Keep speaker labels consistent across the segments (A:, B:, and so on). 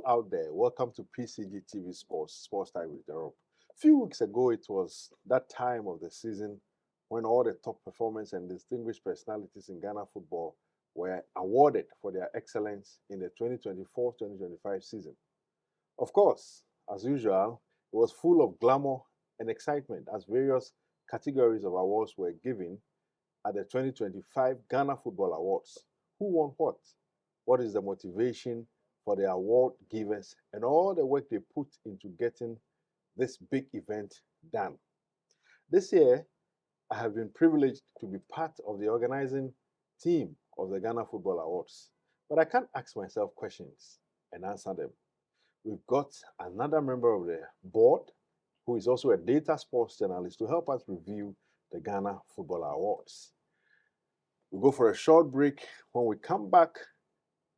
A: out there. Welcome to Pcgtv Sports Time with Jerome. A few weeks ago, it was that time of the season when all the top performers and distinguished personalities in Ghana football were awarded for their excellence in the 2024-2025 season. Of course, as usual, it was full of glamour and excitement as various categories of awards were given at the 2025 Ghana Football Awards. Who won what? What is the motivation for the award givers and all the work they put into getting this big event done? This year, I have been privileged to be part of the organizing team of the Ghana Football Awards, but I can't ask myself questions and answer them. We've got another member of the board who is also a data sports journalist to help us review the Ghana Football Awards. We'll go for a short break. When we come back,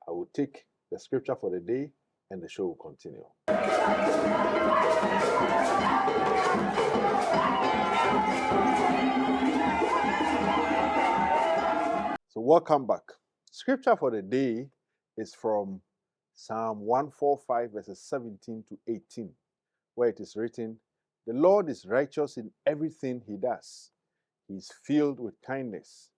A: I will take the scripture for the day and the show will continue. So welcome back. Scripture for the day is from Psalm 145 verses 17 to 18, where it is written, "The Lord is righteous in everything he does. He is filled with kindness.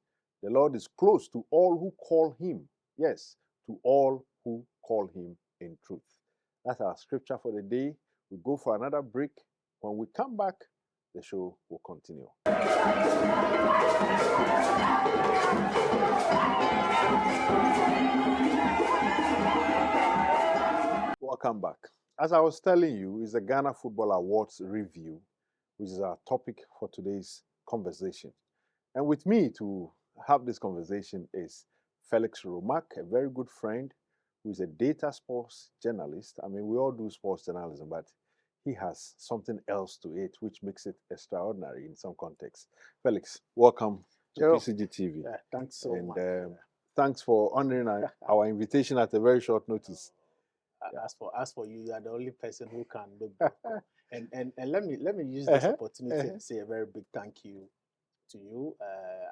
A: The Lord is close to all who call him. Yes, to all who call him in truth." That's our scripture for the day. We'll go for another break. When we come back, the show will continue. Welcome back. As I was telling you, it's the Ghana Football Awards review, which is our topic for today's conversation. And with me to have this conversation is Felix Romack, a very good friend who is a data sports journalist. I mean, we all do sports journalism, but he has something else to it, which makes it extraordinary in some contexts. Felix, welcome to
B: Jerome.
A: PCGTV.
B: Yeah, thanks so much.
A: Thanks for honoring our invitation at a very short notice.
B: As for you, you are the only person who can look back. and let me use this opportunity to say a very big thank you to you.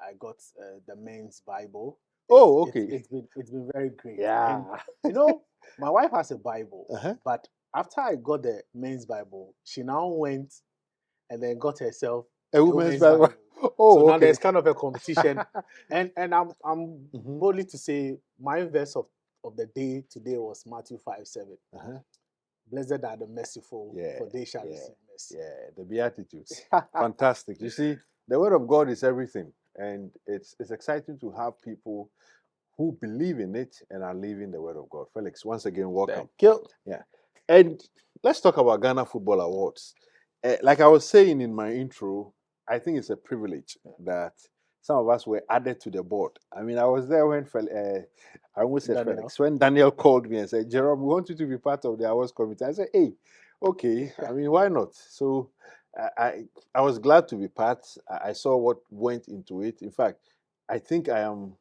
B: I got the men's Bible.
A: Okay.
B: It's been very great.
A: Yeah.
B: And, my wife has a Bible, but after I got the men's Bible, she now went and then got herself
A: a women's Bible. Oh,
B: so now
A: okay.
B: there's kind of a competition, and I'm boldly to say my verse of the day today was Matthew 5:7. Blessed are the merciful, for they shall receive mercy.
A: Yeah, the Beatitudes. Fantastic. You see, the Word of God is everything, and it's exciting to have people who believe in it and are living the Word of God. Felix, once again, welcome.
B: Thank you.
A: Yeah, and let's talk about Ghana Football Awards. Like I was saying in my intro, I think it's a privilege that some of us were added to the board. I mean, I was there when I almost said
B: Daniel.
A: Felix, when Daniel called me and said, "Jerome, we want you to be part of the awards committee." I said, "Hey, okay. I mean, why not?" So I was glad to be part. I saw what went into it. In fact, I think I am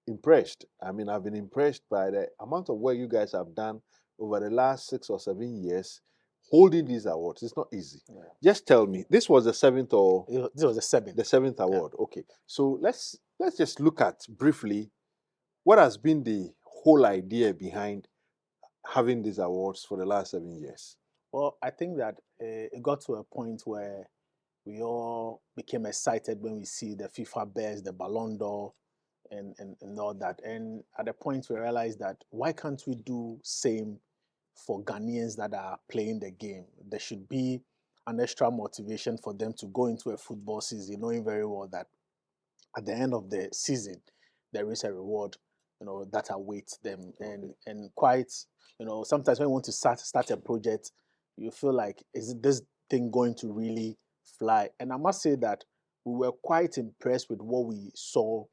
A: impressed. I mean, I've been impressed by the amount of work you guys have done over the last 6 or 7 years holding these awards. It's not easy. Yeah. Just tell me, this was the 7th or
B: this was the 7th.
A: The 7th award. Yeah. Okay. So let's just look at briefly what has been the whole idea behind having these awards for the last 7 years.
B: Well, I think that it got to a point where we all became excited when we see the FIFA best, the Ballon d'Or, and all that. And at a point we realized that why can't we do same for Ghanaians that are playing the game? There should be an extra motivation for them to go into a football season knowing very well that at the end of the season there is a reward, that awaits them. And quite, sometimes when you want to start a project, you feel like, is this thing going to really fly? And I must say that we were quite impressed with what we saw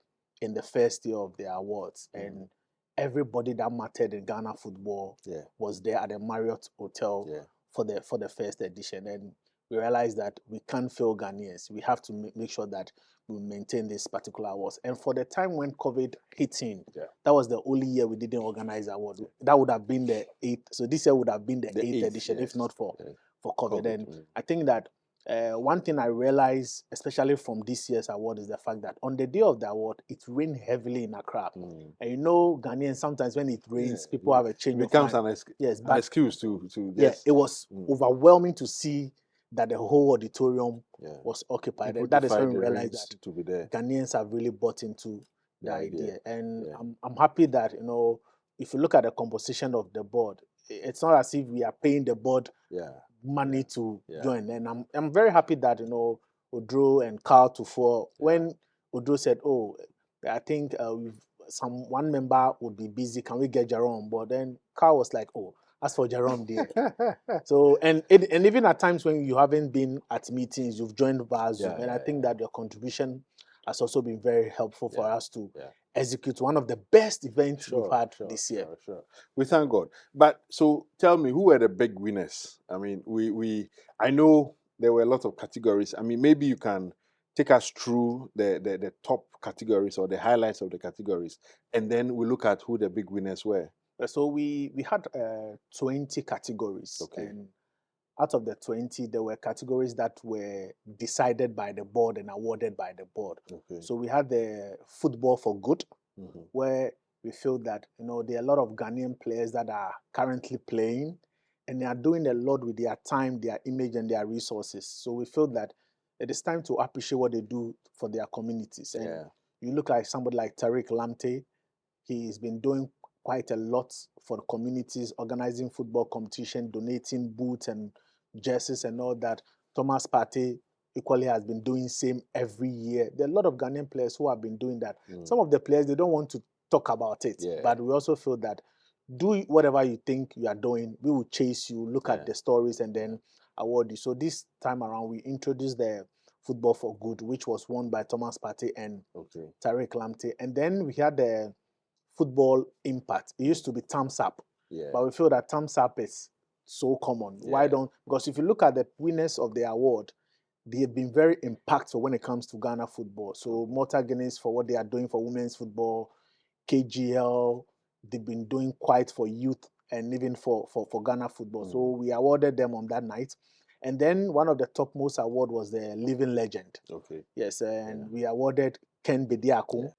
B: in the first year of the awards. And everybody that mattered in Ghana football was there at the Marriott Hotel for the first edition. And we realized that we can't fail Ghanaians. We have to make sure that we maintain this particular awards. And for the time when COVID hit in, that was the only year we didn't organize award. That would have been the 8th. So this year would have been the 8th edition, if not for COVID. And I think that One thing I realized, especially from this year's award, is the fact that on the day of the award, it rained heavily in Accra. And you know, Ghanaians, sometimes when it rains, people have a change
A: It
B: of
A: becomes
B: mind. Yes,
A: an
B: but
A: excuse to
B: yeah,
A: just
B: it was overwhelming to see that the whole auditorium was occupied.
A: people
B: And that is
A: defy
B: when we
A: the
B: realized
A: rains
B: that
A: to be there.
B: Ghanaians have really bought into the
A: The
B: idea.
A: idea.
B: And
A: Yeah.
B: I'm happy that, you know, if you look at the composition of the board, it's not as if we are paying the board money to join. And I'm very happy that, you know, Odro and Carl Tufo, when Odro said, oh, I think one member would be busy, can we get Jerome? But then Carl was like, oh, as for Jerome, dear. So, and even at times when you haven't been at meetings, you've joined via Zoom. And I think that your contribution has also been very helpful for us to execute one of the best events we've had this year.
A: Sure. We thank God. But so tell me, who were the big winners? I mean, I know there were a lot of categories. I mean, maybe you can take us through the top categories or the highlights of the categories, and then we look at who the big winners were.
B: So we had 20 categories.
A: Okay.
B: And out of the 20, there were categories that were decided by the board and awarded by the board.
A: Okay.
B: So we had the football for good, where we feel that, you know, there are a lot of Ghanaian players that are currently playing, and they are doing a lot with their time, their image, and their resources. So we feel that it is time to appreciate what they do for their communities. And you look at somebody like Tariq Lamte, he's been doing quite a lot for the communities, organizing football competition, donating boots and jerseys and all that. Thomas Partey equally has been doing same every year. There are a lot of Ghanaian players who have been doing that. Some of the players, they don't want to talk about it, but we also feel that do whatever you think you are doing. We will chase you, look at the stories, and then award you. So this time around, we introduced the Football for Good, which was won by Thomas Partey and Tariq Lamte. And then we had the Football Impact. It used to be Thumbs Up, but we feel that Thumbs Up is so common. Why don't? Because if you look at the winners of the award, they have been very impactful when it comes to Ghana football. So Malta Guinness for what they are doing for women's football, KGL, they've been doing quite for youth and even for Ghana football. So we awarded them on that night. And then one of the topmost award was the Living Legend.
A: Okay.
B: Yes, and we awarded Ken Bediako.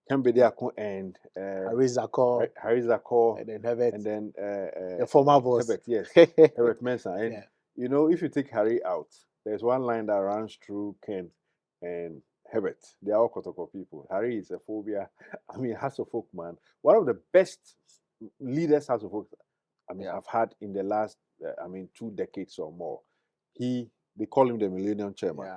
A: Ken Bediako and
B: Harizako, and then Herbert,
A: and then
B: the former boss.
A: Herbert, yes, Herbert Mensah. And you know, if you take Harry out, there's one line that runs through Ken and Herbert. They are all Kotoko people. Harry is a phobia. I mean, House of Folk man, one of the best leaders House of Folk. I mean, I've had in the last, 2 decades or more. They call him the Millennium Chairman.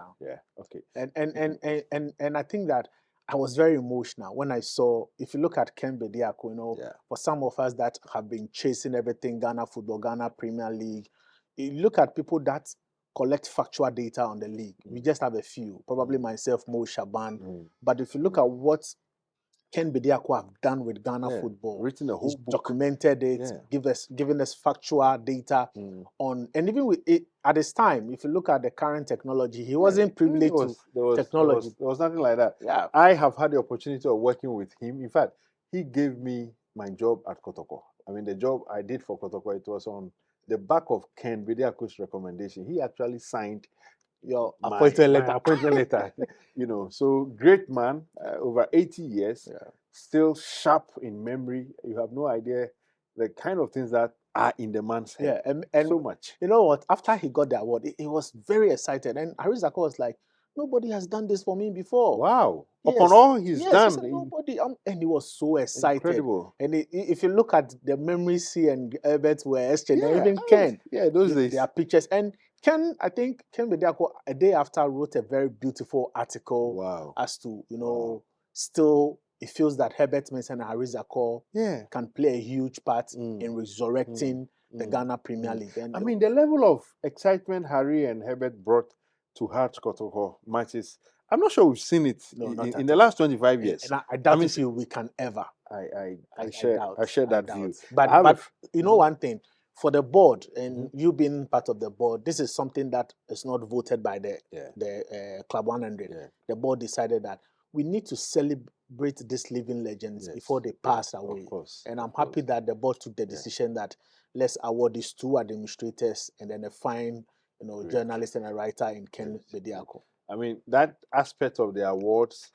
A: Okay.
B: And I think that I was very emotional when I saw, if you look at Ken Bediako, you know, for some of us that have been chasing everything, Ghana football, Ghana Premier League, you look at people that collect factual data on the league. We just have a few, probably myself, Mo Shaban. But if you look at what Ken Bediako have done with Ghana football,
A: written a whole book,
B: documented it, given us factual data on, and even with it at this time, if you look at the current technology, he wasn't privileged to technology.
A: There was nothing like that. I have had the opportunity of working with him. In fact, he gave me my job at Kotoko. I mean, the job I did for Kotoko, it was on the back of Ken Bediako's recommendation. He actually signed
B: your appointment letter.
A: You know, so great man, over 80 years, still sharp in memory. You have no idea the kind of things that are in the man's head.
B: And
A: so much.
B: You know what? After he got the award, he was very excited. And Harizako was like, nobody has done this for me before.
A: Wow. Upon all he's done.
B: He said, nobody. And he was so excited.
A: Incredible.
B: And if you look at the memories he and Herbert were exchanging, even Ken.
A: Those days.
B: There are pictures. And Ken, I think Ken Bediako, a day after, wrote a very beautiful article as to, you know, still it feels that Herbert Mensah and Harizako can play a huge part in resurrecting the Ghana Premier League. And
A: I mean, the level of excitement Harry and Herbert brought to Hearts Kotoko matches, I'm not sure we've seen it in the last 25 years.
B: And I doubt if we can ever.
A: I share that view.
B: But you know one thing, for the board, and you being part of the board, this is something that is not voted by the Club 100. The board decided that we need to celebrate these living legends before they pass away.
A: Of course,
B: and I'm happy that the board took the decision that let's award these two administrators and then a fine
A: Great.
B: journalist and a writer in Ken
A: Great.
B: Bediako.
A: I mean, that aspect of the awards,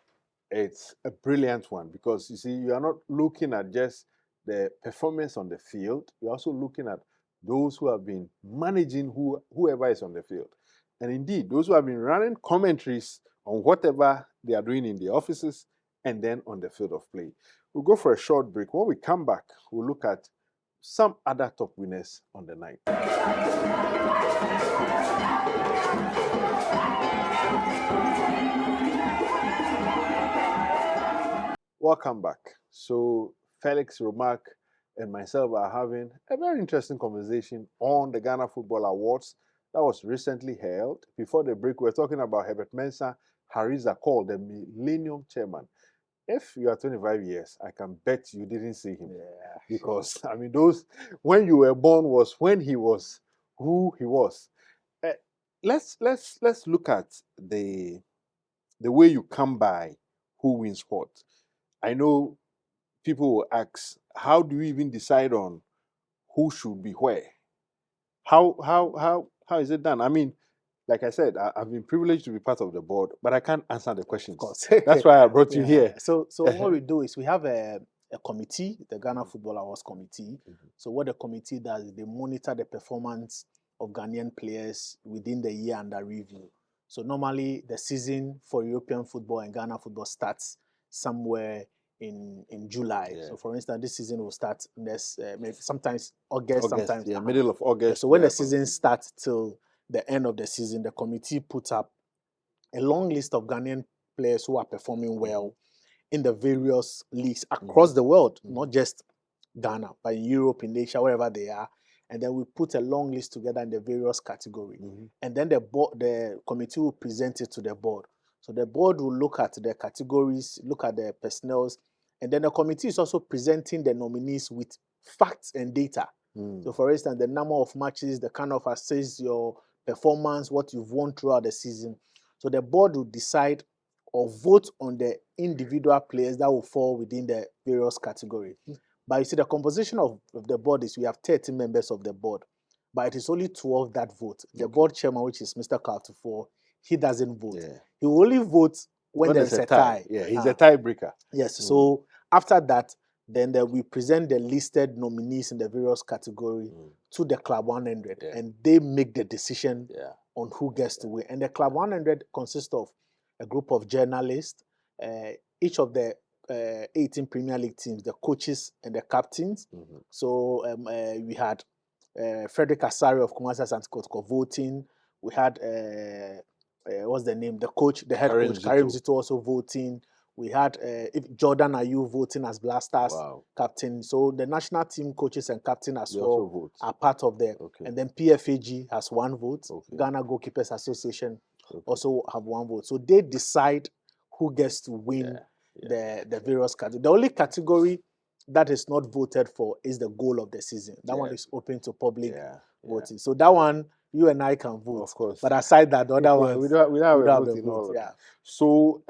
A: it's a brilliant one because you see, you are not looking at just the performance on the field, you're also looking at those who have been managing whoever is on the field. And indeed, those who have been running commentaries on whatever they are doing in the offices and then on the field of play. We'll go for a short break. When we come back, we'll look at some other top winners on the night. Welcome back. So Felix Romack and myself are having a very interesting conversation on the Ghana Football Awards that was recently held. Before the break, we were talking about Herbert Mensah Hariza called the Millennium Chairman. If you are 25 years, I can bet you didn't see him.
B: Yeah.
A: Because, I mean, when you were born was when he was who he was. Let's look at the way you come by who wins what. I know people will ask, how do you even decide on who should be where? How is it done? I mean, like I said, I've been privileged to be part of the board, but I can't answer the questions.
B: Of course.
A: That's why I brought you here.
B: So what we do is we have a committee, the Ghana Football Awards Committee. So what the committee does is they monitor the performance of Ghanaian players within the year under review. So normally the season for European football and Ghana football starts somewhere in July.
A: Yeah.
B: So for instance, this season will start next maybe sometimes August, sometimes
A: middle of August.
B: So when the season starts till the end of the season, the committee puts up a long list of Ghanaian players who are performing well in the various leagues across the world, not just Ghana, but in Europe, in Asia, wherever they are. And then we put a long list together in the various categories. And then the committee will present it to the board. So the board will look at the categories, look at the personnel, and then the committee is also presenting the nominees with facts and data. So for instance, the number of matches, the kind of assists, your performance, what you've won throughout the season. So the board will decide or vote on the individual players that will fall within the various categories. But you see, the composition of the board is we have 30 members of the board, but it is only 12 that vote. The board chairman, which is Mr. Kaltufo, he doesn't vote. Yeah. He will only vote when there's a tie.
A: Yeah, he's a tiebreaker.
B: Yes. So after that, then we present the listed nominees in the various categories to the Club 100, and they make the decision on who gets to win. And the Club 100 consists of a group of journalists, each of the 18 Premier League teams, the coaches and the captains. So we had Frederick Asari of Kumasi Asante Kotoko voting. We had what's the name? The coach, the head coach, Karim Zito also voting. We had Jordan Ayew voting as Blasters captain. So the national team coaches and captain as well are part of there. And then PFAG has one vote. Ghana Goalkeepers Association also have one vote. So they decide who gets to win the various categories. The only category that is not voted for is the goal of the season. That one is open to public voting. So that one, you and I can vote.
A: Of course.
B: But aside that, the other one,
A: we don't have a vote in all of it. So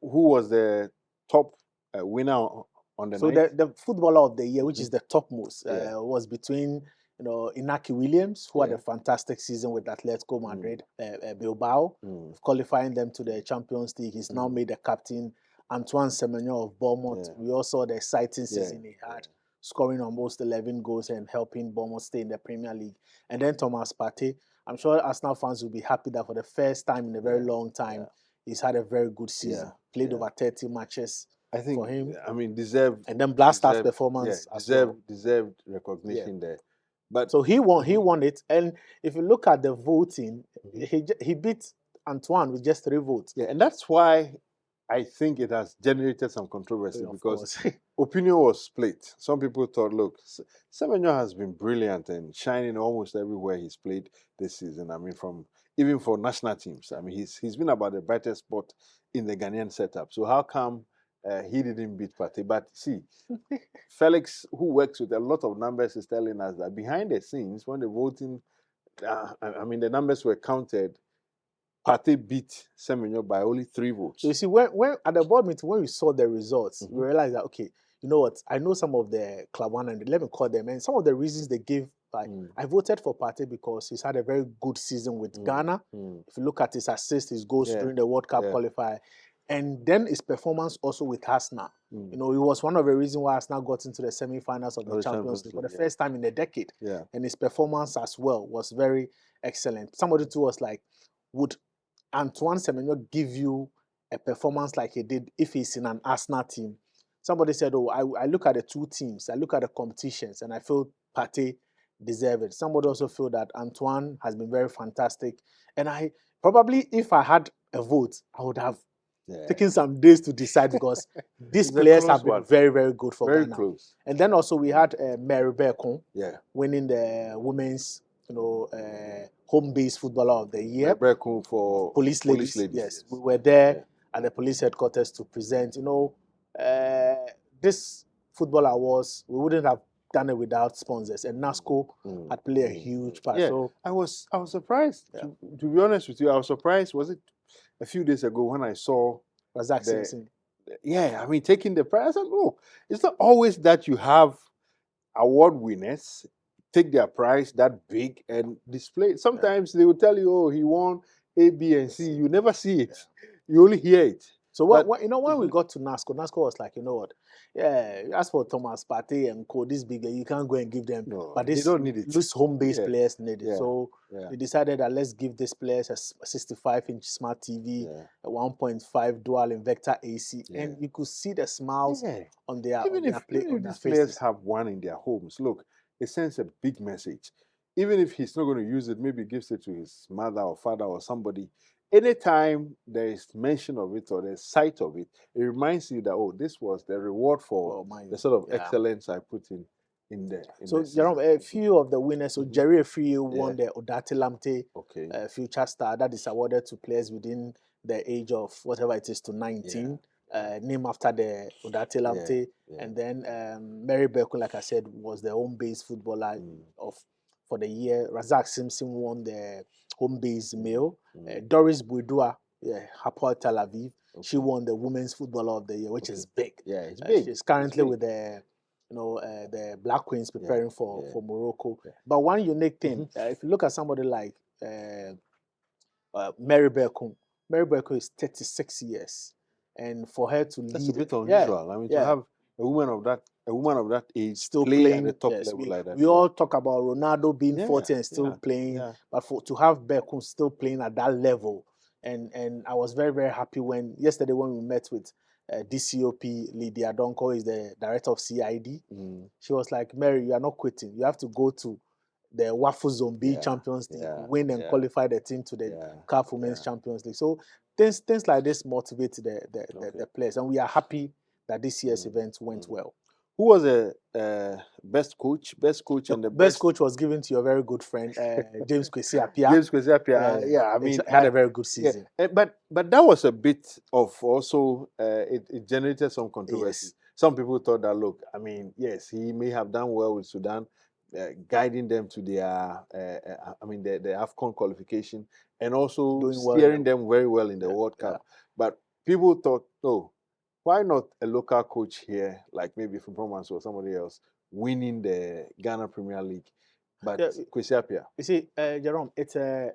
A: who was the top winner on the night?
B: So the footballer of the year, which is the topmost, was between Inaki Williams, who had a fantastic season with Atletico Madrid, Bilbao, qualifying them to the Champions League. He's now made the captain. Antoine Semenyo of Bournemouth. We all saw the exciting season he had, scoring almost 11 goals and helping Bournemouth stay in the Premier League. And then Thomas Partey. I'm sure Arsenal fans will be happy that for the first time in a very long time, he's had a very good season. Played over 30 matches. I think for him.
A: I mean, deserved.
B: And then Blasters' performance as well.
A: Deserved recognition there. But
B: so he won it. And if you look at the voting, he beat Antoine with just 3 votes.
A: Yeah, and that's why I think it has generated some controversy because opinion was split. Some people thought, look, Semenyo has been brilliant and shining almost everywhere he's played this season. I mean, even for national teams. I mean, he's been about the brightest spot in the Ghanaian setup. So how come he didn't beat Partey? But see, Felix, who works with a lot of numbers, is telling us that behind the scenes, when the voting, the numbers were counted, Partey beat Semenyo by only 3 votes.
B: So you see, when at the board meeting, when we saw the results, we realized that, okay, you know what? I know some of the Club 100, let me call them, and some of the reasons they gave Like I voted for Partey because he's had a very good season with Ghana. If you look at his assists, his goals during the World Cup qualifier, and then his performance also with Arsenal. You know, he was one of the reasons why Arsenal got into the semi-finals of the Champions League for the first time in a decade. And his performance as well was very excellent. Somebody too was like, would Antoine Semenyo give you a performance like he did if he's in an Arsenal team? Somebody said, oh, I look at the two teams, I look at the competitions, and I feel Partey deserve it. Somebody also feel that Antoine has been very fantastic. And I probably, if I had a vote, I would have taken some days to decide because these players have been very, very good for Ghana.
A: Close.
B: And then also we had Mary Berkon winning the women's, home-based footballer of the year.
A: Berkon for
B: Police Ladies. Yes, we were there at the police headquarters to present. This football awards, we wouldn't have done it without sponsors, and NASCO had played a huge part. So
A: I was surprised. To be honest with you, I was surprised. Was it a few days ago when I saw
B: Razak Simpson?
A: I mean, taking the prize. I said, oh, it's not always that you have award winners take their prize that big and display it. Sometimes they will tell you, oh, he won A, B, and C. You never see it. You only hear it.
B: So when we got to NASCO was like, you know what? Yeah, as for Thomas Partey and Co, this bigger, you can't go and give them.
A: No,
B: but
A: they don't need it.
B: These home-based players need it. So they decided that let's give these players a 65-inch smart TV, a 1.5 dual Invecta AC, and you could see the smiles on their
A: even if these players have one in their homes. Look, it sends a big message. Even if he's not going to use it, maybe gives it to his mother or father or somebody. Anytime there is mention of it or there's sight of it, it reminds you that, oh, this was the reward for the sort of excellence I put in there.
B: So, Jerome, a few of the winners. So, Jerry Efriye won the Odate Lamte Future Star. That is awarded to players within the age of whatever it is to 19. Named after the Odate Lamte. And then Mary Berkon, like I said, was the home-based footballer for the year. Razak Simpson won the home-based male. Doris Bouidoua, Hapoel Tel Aviv, she won the women's footballer of the year, which is big.
A: Yeah, it's big.
B: She's currently with the Black Queens preparing for Morocco. But one unique thing, if you look at somebody like Mary Berkon is 36 years, and for her to lead,
A: that's a bit unusual. I mean, to have a woman of that age
B: still
A: playing at the top level like that.
B: We all talk about Ronaldo being 40 and still playing, but to have Berkon still playing at that level, and I was very, very happy yesterday when we met with DCOP Lydia Donko, is the director of CID. She was like, Mary, you are not quitting. You have to go to the WAFU Zone B Champions League, win and qualify the team to the CAF Women's Champions League. So things like this motivate the players, and we are happy that this year's event went well.
A: Who was the best coach? Best
B: coach was given to your very good friend James Kwesi Appiah.
A: James Kwesi Appiah, I mean,
B: had a very good season.
A: But that was a bit of also it generated some controversy. Some people thought that, look, I mean, yes, he may have done well with Sudan, guiding them to their the AFCON qualification, and also steering them very well in the World Cup. But people thought, no, why not a local coach here, like maybe from Promans or somebody else, winning the Ghana Premier League? But Kwesi Appiah.
B: You see, Jerome, it's a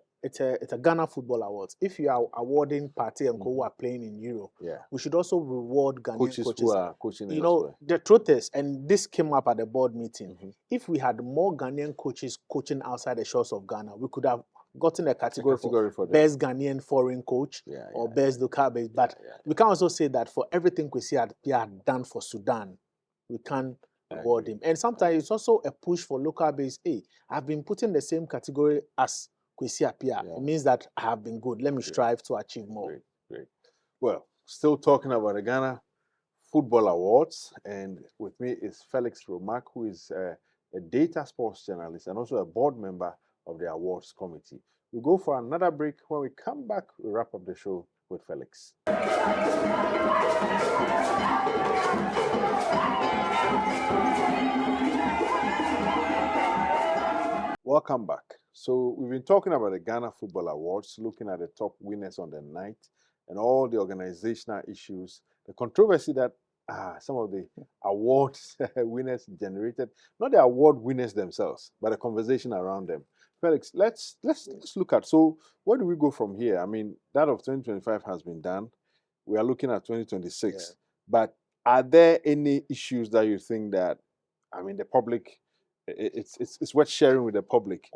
B: Ghana Football Awards. If you are awarding Partey and Co who are playing in Europe, we should also reward Ghanaian coaches
A: who are coaching.
B: You know, the truth is, and this came up at the board meeting, if we had more Ghanaian coaches coaching outside the shores of Ghana, we could have gotten a category for best Ghanaian foreign coach or best local base. But we can also say that for everything Kwesi Appiah had done for Sudan, we can award him. And sometimes it's also a push for local base. Hey, I've been put in the same category as Kwesi Appiah. It means that I have been good. Let me strive to achieve more.
A: Great. Well, still talking about the Ghana Football Awards, and with me is Felix Romack, who is a data sports journalist and also a board member of the awards committee. We'll go for another break. When we come back, we'll wrap up the show with Felix. Welcome back. So we've been talking about the Ghana Football Awards, looking at the top winners on the night and all the organizational issues, the controversy that some of the awards winners generated, not the award winners themselves, but the conversation around them. Felix, let's look at, so where do we go from here? I mean, that of 2025 has been done. We are looking at 2026. But are there any issues that you think that, I mean, the public, it's worth sharing with the public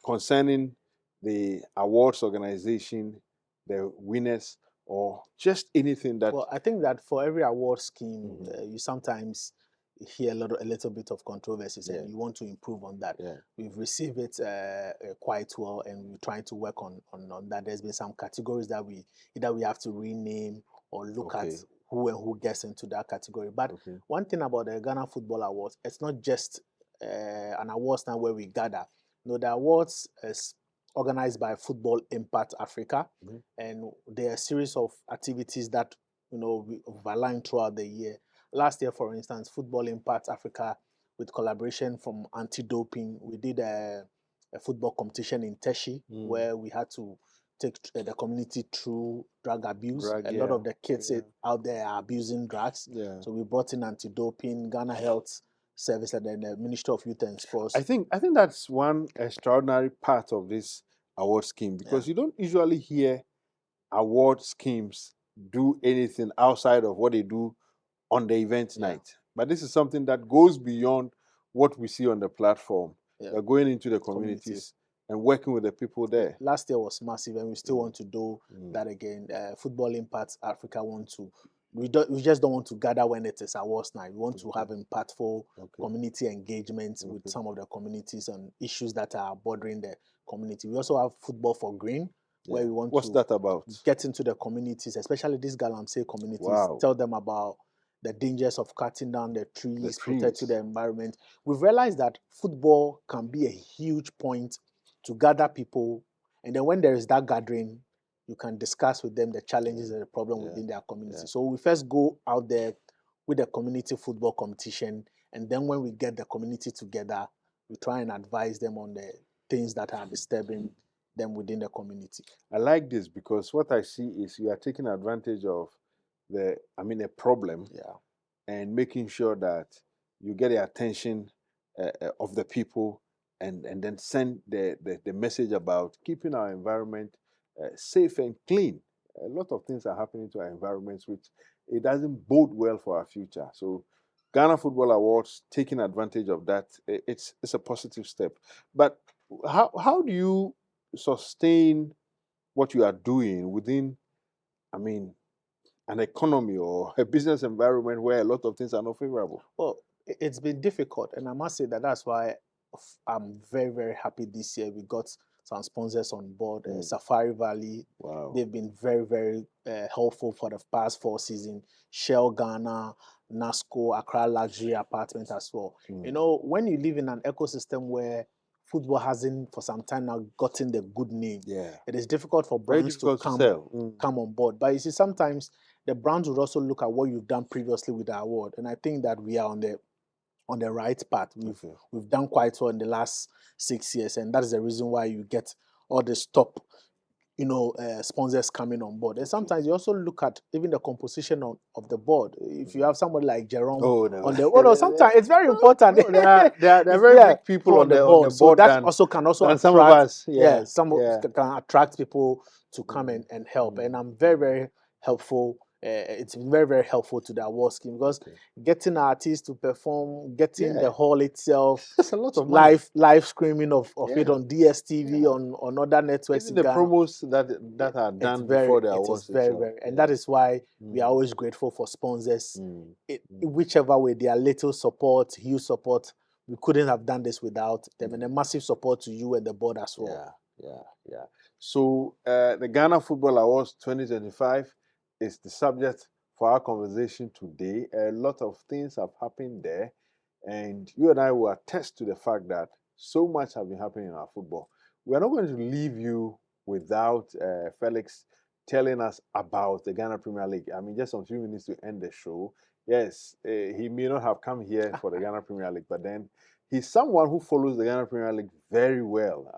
A: concerning the awards organization, the winners, or just anything that?
B: Well, I think that for every award scheme, you sometimes hear a little bit of controversies, and you want to improve on that. We've received it quite well, and we're trying to work on that. There's been some categories that we have to rename or look at who and who gets into that category. But one thing about the Ghana Football Awards, it's not just an awards now where we gather. No, the awards is organized by Football Impact Africa, and there are a series of activities that we've aligned throughout the year. Last year, for instance, Football Impact Africa, with collaboration from anti-doping, we did a football competition in Teshi where we had to take the community through drug abuse. A lot of the kids out there are abusing drugs. So we brought in anti-doping, Ghana Health Service, and then the Ministry of Youth and Sports.
A: I think that's one extraordinary part of this award scheme, because you don't usually hear award schemes do anything outside of what they do on the event night. But this is something that goes beyond what we see on the platform. They're going into the communities and working with the people there.
B: Last year was massive, and we still want to do that again. Football Impact Africa want to. We just don't want to gather when it is awards night. We want to have impactful community engagement with some of the communities on issues that are bothering the community. We also have Football for Green, where we want
A: What's that about?
B: Get into the communities, especially these Galamsey communities, tell them about the dangers of cutting down the trees, protecting the environment. We've realized that football can be a huge point to gather people, and then when there is that gathering, you can discuss with them the challenges and the problem within their community. So we first go out there with a community football competition, and then when we get the community together, we try and advise them on the things that are disturbing them within the community.
A: I like this because what I see is you are taking advantage of a problem, and making sure that you get the attention of the people, and then send the message about keeping our environment safe and clean. A lot of things are happening to our environments, which it doesn't bode well for our future. So Ghana Football Awards, taking advantage of that, it's a positive step. But how do you sustain what you are doing within, an economy or a business environment where a lot of things are not favorable?
B: Well, it's been difficult, and I must say that's why I'm very, very happy this year. We got some sponsors on board. Safari Valley, they've been very, very helpful for the past 4 seasons. Shell Ghana, NASCO, Accra Luxury Apartment as well. When you live in an ecosystem where football hasn't for some time now gotten the good name, it is difficult for brands to come on board. But you see, sometimes the brands would also look at what you've done previously with the award, and I think that we are on the right path. We've done quite well in the last 6 years, and that is the reason why you get all this top sponsors coming on board. And sometimes you also look at even the composition of the board. If you have somebody like Jerome on the sometimes it's very important.
A: There are very big people on the board,
B: so that also can attract
A: some of us.
B: Can attract people to come and help. And I'm very, very helpful. It's been very, very helpful to the award scheme, because getting artists to perform, getting the hall itself,
A: that's a lot of
B: live streaming of it on DSTV, on other networks.
A: Even the promos that are done before the awards.
B: And that is why we are always grateful for sponsors. Whichever way, they are little support, huge support. We couldn't have done this without them, and a massive support to you and the board as well.
A: So the Ghana Football Awards 2025 is the subject for our conversation today. A lot of things have happened there, and you and I will attest to the fact that so much has been happening in our football. We are not going to leave you without Felix telling us about the Ghana Premier League. Just a few minutes to end the show. Yes, he may not have come here for the Ghana Premier League, but then he's someone who follows the Ghana Premier League very well.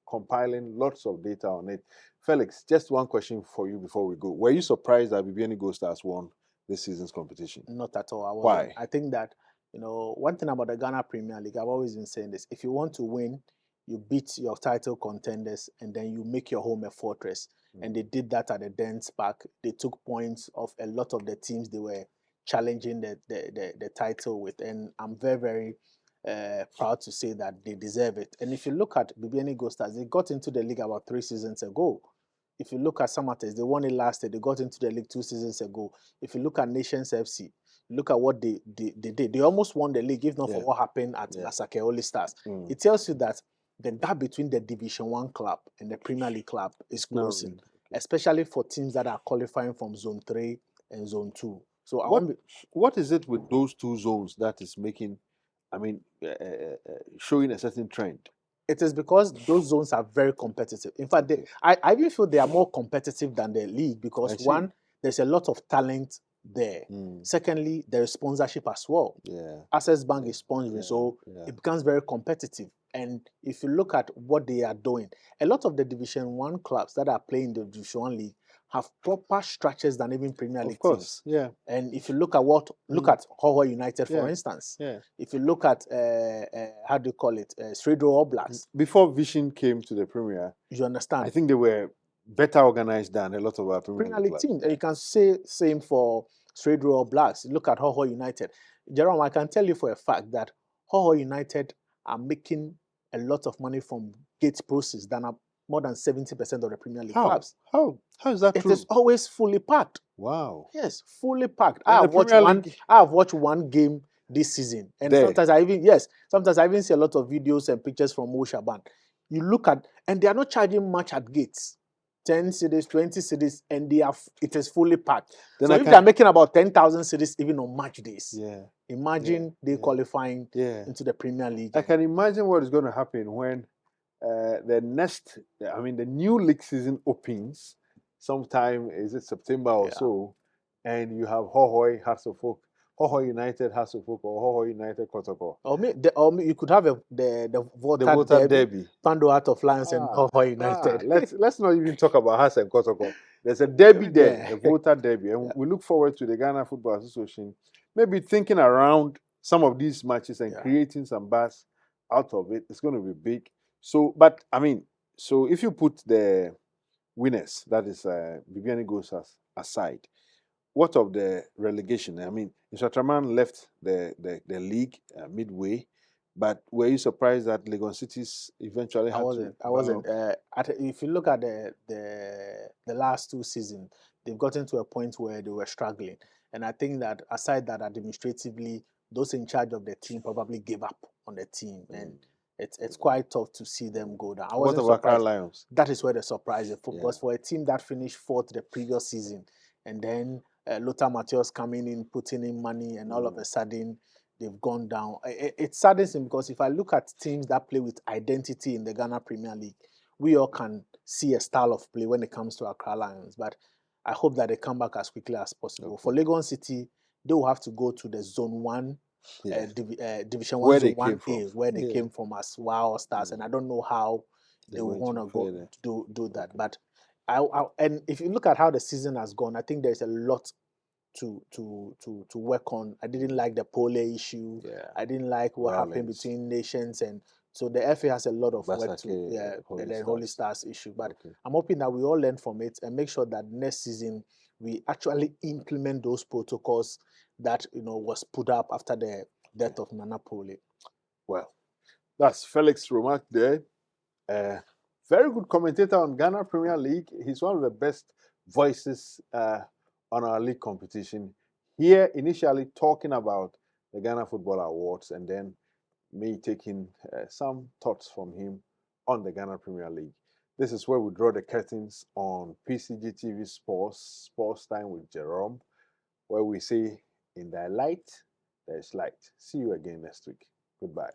A: Compiling lots of data on it. Felix, just one question for you before we go. Were you surprised that BBN Gold Stars won this season's competition?
B: Not at all. I wasn't.
A: Why?
B: I think that, one thing about the Ghana Premier League, I've always been saying this: if you want to win, you beat your title contenders, and then you make your home a fortress. And they did that at the Dens Park. They took points of a lot of the teams they were challenging the title with, and I'm very, very proud to say that they deserve it. And if you look at BBN Eagle Stars, they got into the league about 3 seasons ago. If you look at Samatex, they won it last year. They got into the league 2 seasons ago. If you look at Nations FC, look at what they did. They almost won the league, if not for what happened at Lasake Oli Stars. It tells you that the gap between the Division 1 club and the Premier League club is closing, especially for teams that are qualifying from Zone 3 and Zone 2. So
A: what is it with those 2 zones that is making, showing a certain trend?
B: It is because those zones are very competitive. In fact, I even feel they are more competitive than the league because, one, there's a lot of talent there. Secondly, there is sponsorship as well. Access Bank is sponsoring, so it becomes very competitive. And if you look at what they are doing, a lot of the Division 1 clubs that are playing the Division 1 league have proper structures than even Premier League teams. And if you look at look at Hoho United, for instance. If you look at how do you call it, Stradro All Blacks.
A: Before Vision came to the Premier,
B: you understand?
A: I think they were better organized than a lot of our Premier League
B: teams. And you can say same for Stradro All Blacks. Look at Hoho United. Jerome, I can tell you for a fact that Hoho United are making a lot of money from gate proceeds than more than 70% of the Premier League clubs.
A: How is that true?
B: It is always fully packed.
A: Wow.
B: Yes, fully packed. I have watched one game this season, and sometimes I even see a lot of videos and pictures from Moshaban. You look at, and they are not charging much at gates. 10 cedis, 20 cedis, and it is fully packed. So if they are making about 10,000 cedis even on match days, imagine they qualifying into the Premier League.
A: I can imagine what is going to happen when the new league season opens sometime, is it September or so, and you have Hohoi, Hasselhoff, Hohoi United, Hasselhoff, or Hohoi United, Kotoko.
B: Or you could have the Volta Derby. Pando Heart of Lions and Hohoi United.
A: Let's not even talk about Has and Kotoko. There's a derby there, the Volta Derby, and we look forward to the Ghana Football Association maybe thinking around some of these matches and creating some buzz out of it. It's going to be big. So if you put the winners, that is BBN goes aside, what of the relegation? Instratraman left the league midway, but were you surprised that Legon Cities eventually had to?
B: I wasn't. If you look at the last 2 seasons, they've gotten to a point where they were struggling. And I think that aside that, administratively, those in charge of the team probably gave up on the team. And it's quite tough to see them go down. I wasn't
A: surprised.
B: Accra
A: Lions?
B: That is where the surprise is. Because for a team that finished 4th the previous season, and then Lothar Matthäus coming in, putting in money, and all of a sudden they've gone down. It saddens me because if I look at teams that play with identity in the Ghana Premier League, we all can see a style of play when it comes to Accra Lions. But I hope that they come back as quickly as possible. For Legon City, they will have to go to the Zone 1, Division 1, Zone 1A, where they came from as Wow Stars. And I don't know how they will want to go do that. But and if you look at how the season has gone, I think there's a lot to work on. I didn't like the pole issue. I didn't like what happened between nations, and so the FA has a lot of work to the Holy Stars issue. But I'm hoping that we all learn from it and make sure that next season we actually implement those protocols that was put up after the death of Nana Pole.
A: Well, that's Felix Romac there. Very good commentator on Ghana Premier League. He's one of the best voices on our league competition. Here, initially talking about the Ghana Football Awards, and then me taking some thoughts from him on the Ghana Premier League. This is where we draw the curtains on Pcgtv Sports Time with Jerome, where we say, in thy light, there is light. See you again next week. Goodbye.